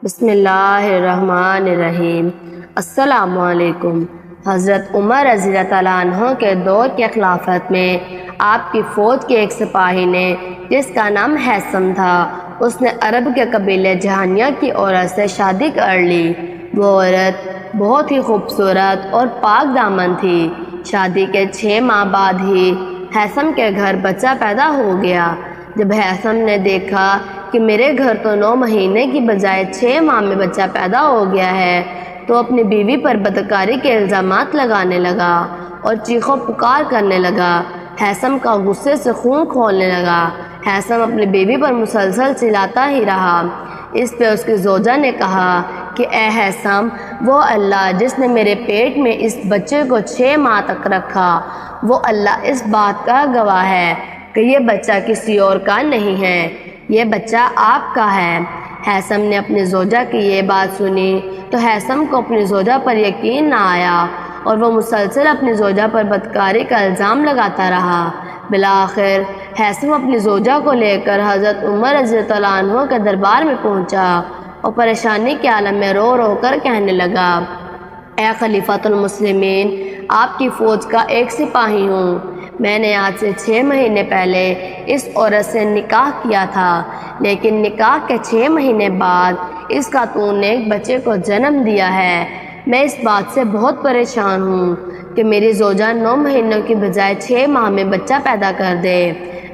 بسم اللہ الرحمن الرحیم۔ السلام علیکم۔ حضرت عمر رضی اللہ تعالیٰ عنہ کے دور کے خلافت میں آپ کی فوج کے ایک سپاہی نے، جس کا نام حیثم تھا، اس نے عرب کے قبیلے جہانیہ کی عورت سے شادی کر لی۔ وہ عورت بہت ہی خوبصورت اور پاک دامن تھی۔ شادی کے 6 ماہ بعد ہی حیثم کے گھر بچہ پیدا ہو گیا۔ جب حیثم نے دیکھا کہ میرے گھر تو 9 مہینے کی بجائے 6 ماہ میں بچہ پیدا ہو گیا ہے، تو اپنی بیوی پر بدکاری کے الزامات لگانے لگا اور چیخ و پکار کرنے لگا۔ حیثم کا غصے سے خون کھولنے لگا۔ حیثم اپنی بیوی پر مسلسل چلاتا ہی رہا۔ اس پہ اس کی زوجہ نے کہا کہ اے حیثم، وہ اللہ جس نے میرے پیٹ میں اس بچے کو 6 ماہ تک رکھا، وہ اللہ اس بات کا گواہ ہے کہ یہ بچہ کسی اور کا نہیں ہے، یہ بچہ آپ کا ہے۔ حیثم نے اپنی زوجہ کی یہ بات سنی تو حیثم کو اپنی زوجہ پر یقین نہ آیا اور وہ مسلسل اپنی زوجہ پر بدکاری کا الزام لگاتا رہا۔ بالآخر حیثم اپنی زوجہ کو لے کر حضرت عمر رضی اللہ عنہ کے دربار میں پہنچا اور پریشانی کے عالم میں رو رو کر کہنے لگا، اے خلیفۃ المسلمین، آپ کی فوج کا ایک سپاہی ہوں۔ میں نے آج سے 6 مہینے پہلے اس عورت سے نکاح کیا تھا، لیکن نکاح کے 6 مہینے بعد اس خاتون نے ایک بچے کو جنم دیا ہے۔ میں اس بات سے بہت پریشان ہوں کہ میری زوجہ 9 مہینوں کی بجائے 6 ماہ میں بچہ پیدا کر دے۔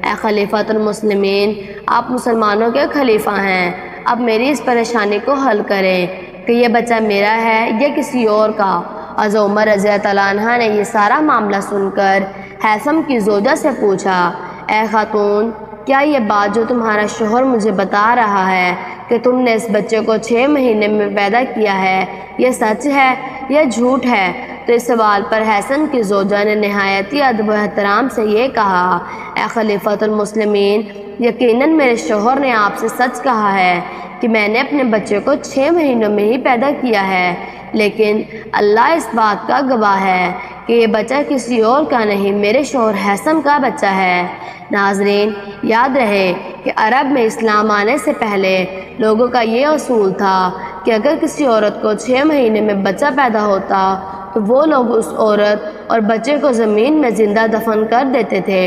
اے خلیفۃ المسلمین، آپ مسلمانوں کے خلیفہ ہیں، اب میری اس پریشانی کو حل کریں کہ یہ بچہ میرا ہے یا کسی اور کا۔ حضرت عمر رضی اللہ عنہ نے یہ سارا معاملہ سن کر حیثم کی زوجہ سے پوچھا، اے خاتون، کیا یہ بات جو تمہارا شوہر مجھے بتا رہا ہے کہ تم نے اس بچے کو 6 مہینے میں پیدا کیا ہے، یہ سچ ہے یا جھوٹ ہے؟ تو اس سوال پر حیثم کی زوجہ نے نہایت ہی ادب و احترام سے یہ کہا، اے خلیفۃ المسلمین، یقیناً میرے شوہر نے آپ سے سچ کہا ہے کہ میں نے اپنے بچے کو 6 مہینوں میں ہی پیدا کیا ہے، لیکن اللہ اس بات کا گواہ ہے کہ یہ بچہ کسی اور کا نہیں، میرے شوہر حیثم کا بچہ ہے۔ ناظرین، یاد رہے کہ عرب میں اسلام آنے سے پہلے لوگوں کا یہ اصول تھا کہ اگر کسی عورت کو 6 مہینے میں بچہ پیدا ہوتا تو وہ لوگ اس عورت اور بچے کو زمین میں زندہ دفن کر دیتے تھے۔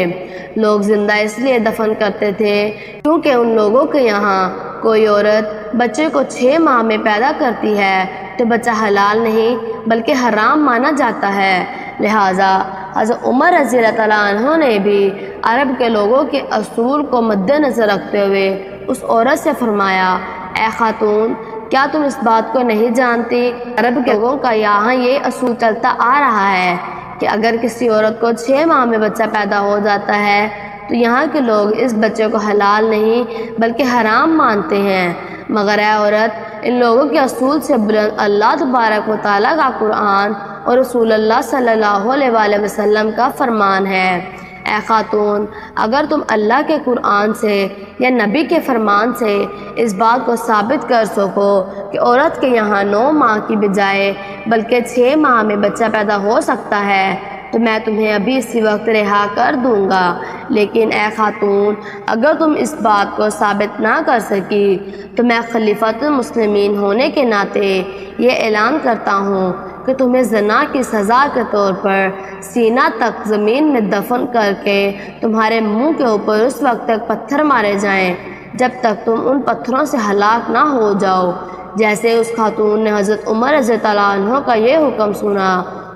لوگ زندہ اس لیے دفن کرتے تھے کیونکہ ان لوگوں کے یہاں کوئی عورت بچے کو 6 ماہ میں پیدا کرتی ہے تو بچہ حلال نہیں بلکہ حرام مانا جاتا ہے۔ لہٰذا حضرت عمر رضی اللہ عنہ نے بھی عرب کے لوگوں کے اصول کو مد نظر رکھتے ہوئے اس عورت سے فرمایا، اے خاتون، کیا تم اس بات کو نہیں جانتی؟ عرب کے لوگوں کا یہاں یہ اصول چلتا آ رہا ہے کہ اگر کسی عورت کو 6 ماہ میں بچہ پیدا ہو جاتا ہے تو یہاں کے لوگ اس بچے کو حلال نہیں بلکہ حرام مانتے ہیں۔ مگر اے عورت، ان لوگوں کے اصول سے بلند اللہ تبارک و تعالیٰ کا قرآن اور رسول اللہ صلی اللہ علیہ وآلہ وسلم کا فرمان ہے۔ اے خاتون، اگر تم اللہ کے قرآن سے یا نبی کے فرمان سے اس بات کو ثابت کر سکو کہ عورت کے یہاں 9 ماہ کی بجائے بلکہ 6 ماہ میں بچہ پیدا ہو سکتا ہے تو میں تمہیں ابھی اسی وقت رہا کر دوں گا۔ لیکن اے خاتون، اگر تم اس بات کو ثابت نہ کر سکی تو میں خلیفۃ المسلمین ہونے کے ناطے یہ اعلان کرتا ہوں کہ تمہیں زنا کی سزا کے طور پر سینہ تک زمین میں دفن کر کے تمہارے منہ کے اوپر اس وقت تک پتھر مارے جائیں جب تک تم ان پتھروں سے ہلاک نہ ہو جاؤ۔ جیسے اس خاتون نے حضرت عمر رضی اللہ عنہ کا یہ حکم سنا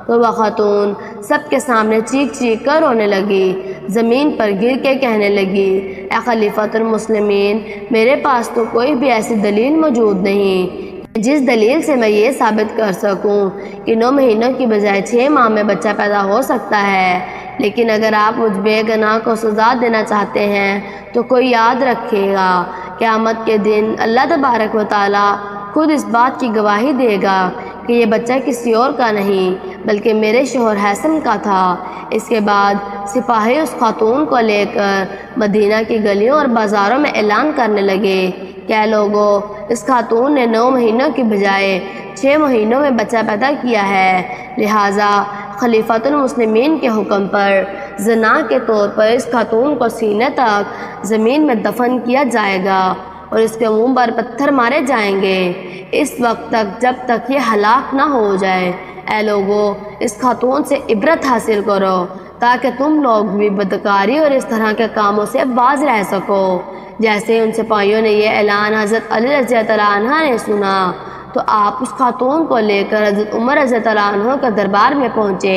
تو وہ خاتون سب کے سامنے چیخ چیخ کر رونے لگی، زمین پر گر کے کہنے لگی، اے خلیفۃ المسلمین، میرے پاس تو کوئی بھی ایسی دلیل موجود نہیں جس دلیل سے میں یہ ثابت کر سکوں کہ 9 مہینوں کی بجائے 6 ماہ میں بچہ پیدا ہو سکتا ہے۔ لیکن اگر آپ مجھ بے گناہ کو سزا دینا چاہتے ہیں تو کوئی یاد رکھے گا، قیامت کے دن اللہ تبارک و تعالیٰ خود اس بات کی گواہی دے گا کہ یہ بچہ کسی اور کا نہیں بلکہ میرے شوہر حیثم کا تھا۔ اس کے بعد سپاہی اس خاتون کو لے کر مدینہ کی گلیوں اور بازاروں میں اعلان کرنے لگے، کیا لوگوں، اس خاتون نے 9 مہینوں کی بجائے 6 مہینوں میں بچہ پیدا کیا ہے، لہٰذا خلیفۃ المسلمین کے حکم پر زنا کے طور پر اس خاتون کو سینے تک زمین میں دفن کیا جائے گا اور اس کے منہ پر پتھر مارے جائیں گے اس وقت تک جب تک یہ ہلاک نہ ہو جائے۔ اے لوگو، اس خاتون سے عبرت حاصل کرو تاکہ تم لوگ بھی بدکاری اور اس طرح کے کاموں سے باز رہ سکو۔ جیسے ان سپاہیوں نے یہ اعلان حضرت علی رضی اللہ عنہ نے سنا تو آپ اس خاتون کو لے کر حضرت عمر رضی اللہ عنہ کے دربار میں پہنچے۔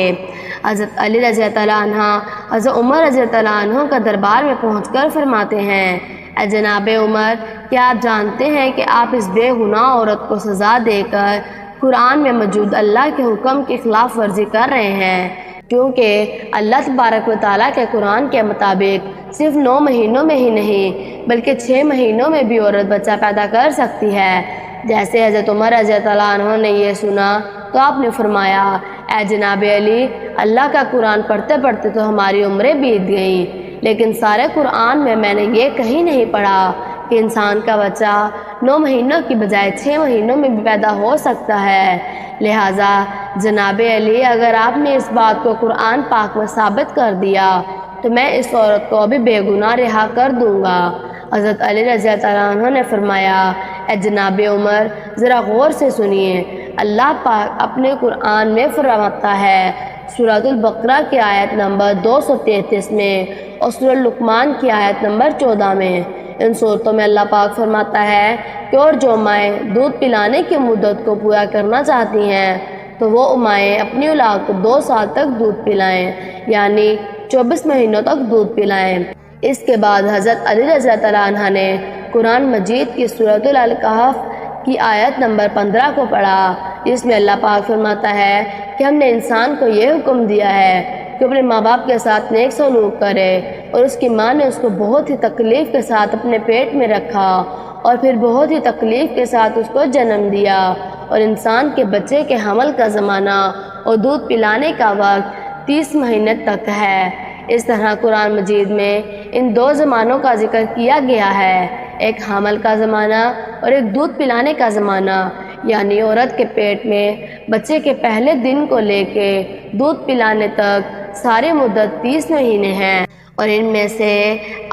حضرت علی رضی اللہ عنہ حضرت عمر رضی اللہ عنہ کے دربار میں پہنچ کر فرماتے ہیں، اے جناب عمر، کیا آپ جانتے ہیں کہ آپ اس بے گناہ عورت کو سزا دے کر قرآن میں موجود اللہ کے حکم کی خلاف ورزی کر رہے ہیں؟ کیونکہ اللہ تبارک و تعالیٰ کے قرآن کے مطابق صرف 9 مہینوں میں ہی نہیں بلکہ 6 مہینوں میں بھی عورت بچہ پیدا کر سکتی ہے۔ جیسے حضرت عمر رضی اللہ عنہ نے یہ سنا تو آپ نے فرمایا، اے جناب علی، اللہ کا قرآن پڑھتے پڑھتے تو ہماری عمریں بیت گئیں، لیکن سارے قرآن میں نے یہ کہیں نہیں پڑھا کہ انسان کا بچہ 9 مہینوں کی بجائے 6 مہینوں میں بھی پیدا ہو سکتا ہے۔ لہٰذا جناب علی، اگر آپ نے اس بات کو قرآن پاک میں ثابت کر دیا تو میں اس عورت کو ابھی بے گناہ رہا کر دوں گا۔ حضرت علی رضی اللہ عنہ نے فرمایا، اے جناب عمر، ذرا غور سے سنیے، اللہ پاک اپنے قرآن میں فرماتا ہے سورۃ البقرہ کی آیت نمبر 233 میں اور سورۃ لقمان کی آیت نمبر 14 میں۔ ان صورتوں میں اللہ پاک فرماتا ہے کہ اور جو مائیں دودھ پلانے کی مدت کو پورا کرنا چاہتی ہیں تو وہ مائیں اپنی اولاد کو 2 سال تک دودھ پلائیں، یعنی 24 مہینوں تک دودھ پلائیں۔ اس کے بعد حضرت علی رضی اللہ عنہ نے قرآن مجید کی سورۃ الکہف کی آیت نمبر 15 کو پڑھا، جس میں اللہ پاک فرماتا ہے کہ ہم نے انسان کو یہ حکم دیا ہے کہ اپنے ماں باپ کے ساتھ نیک سلوک کرے، اور اس کی ماں نے اس کو بہت ہی تکلیف کے ساتھ اپنے پیٹ میں رکھا اور پھر بہت ہی تکلیف کے ساتھ اس کو جنم دیا، اور انسان کے بچے کے حمل کا زمانہ اور دودھ پلانے کا وقت 30 مہینے تک ہے۔ اس طرح قرآن مجید میں ان 2 زمانوں کا ذکر کیا گیا ہے، ایک حمل کا زمانہ اور ایک دودھ پلانے کا زمانہ، یعنی عورت کے پیٹ میں بچے کے پہلے دن کو لے کے دودھ پلانے تک ساری مدت 30 مہینے ہیں، اور ان میں سے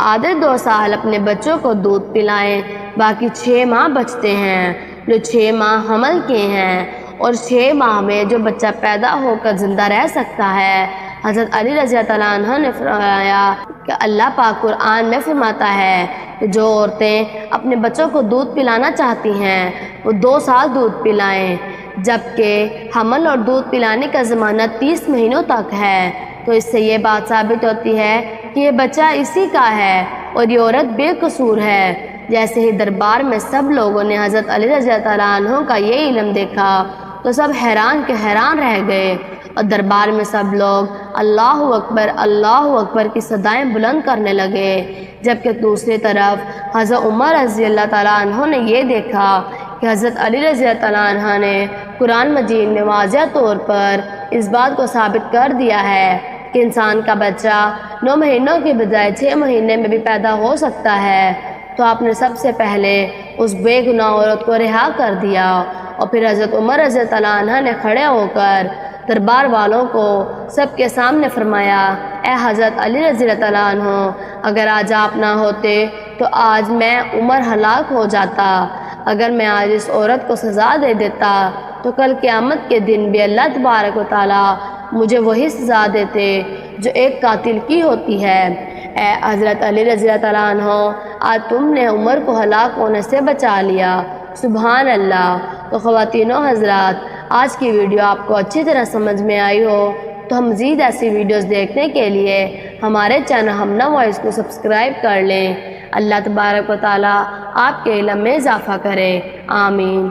آدھے 2 سال اپنے بچوں کو دودھ پلائیں، باقی 6 ماہ بچتے ہیں جو 6 ماہ حمل کے ہیں، اور 6 ماہ میں جو بچہ پیدا ہو کر زندہ رہ سکتا ہے۔ حضرت علی رضی اللہ عنہ نے فرمایا کہ اللہ پاک قرآن میں فرماتا ہے کہ جو عورتیں اپنے بچوں کو دودھ پلانا چاہتی ہیں وہ 2 سال دودھ پلائیں، جبکہ حمل اور دودھ پلانے کا زمانہ 30 مہینوں تک ہے۔ تو اس سے یہ بات ثابت ہوتی ہے کہ یہ بچہ اسی کا ہے اور یہ عورت بے قصور ہے۔ جیسے ہی دربار میں سب لوگوں نے حضرت علی رضی اللہ عنہ کا یہ علم دیکھا تو سب حیران کے حیران رہ گئے، اور دربار میں سب لوگ اللہ اکبر کی صدائیں بلند کرنے لگے، جبکہ دوسری طرف حضرت عمر رضی اللہ تعالیٰ عنہ نے یہ دیکھا کہ حضرت علی رضی اللہ عنہ نے قرآن مجید میں واضح طور پر اس بات کو ثابت کر دیا ہے کہ انسان کا بچہ 9 مہینوں کے بجائے 6 مہینے میں بھی پیدا ہو سکتا ہے، تو آپ نے سب سے پہلے اس بے گناہ عورت کو رہا کر دیا، اور پھر حضرت عمر رضی اللہ عنہ نے کھڑے ہو کر دربار والوں کو سب کے سامنے فرمایا، اے حضرت علی رضی اللہ عنہ، اگر آج آپ نہ ہوتے تو آج میں عمر ہلاک ہو جاتا، اگر میں آج اس عورت کو سزا دے دیتا تو کل قیامت کے دن بھی اللہ تبارک و تعالیٰ مجھے وہی سزا دیتے جو ایک قاتل کی ہوتی ہے۔ اے حضرت علی رضی اللہ عنہ، آج تم نے عمر کو ہلاک ہونے سے بچا لیا، سبحان اللہ۔ تو خواتین و حضرات، آج کی ویڈیو آپ کو اچھی طرح سمجھ میں آئی ہو تو ہم مزید ایسی ویڈیوز دیکھنے کے لیے ہمارے چینل ہمنا وائس کو سبسکرائب کر لیں۔ اللہ تبارک و تعالیٰ آپ کے علم میں اضافہ کرے، آمین۔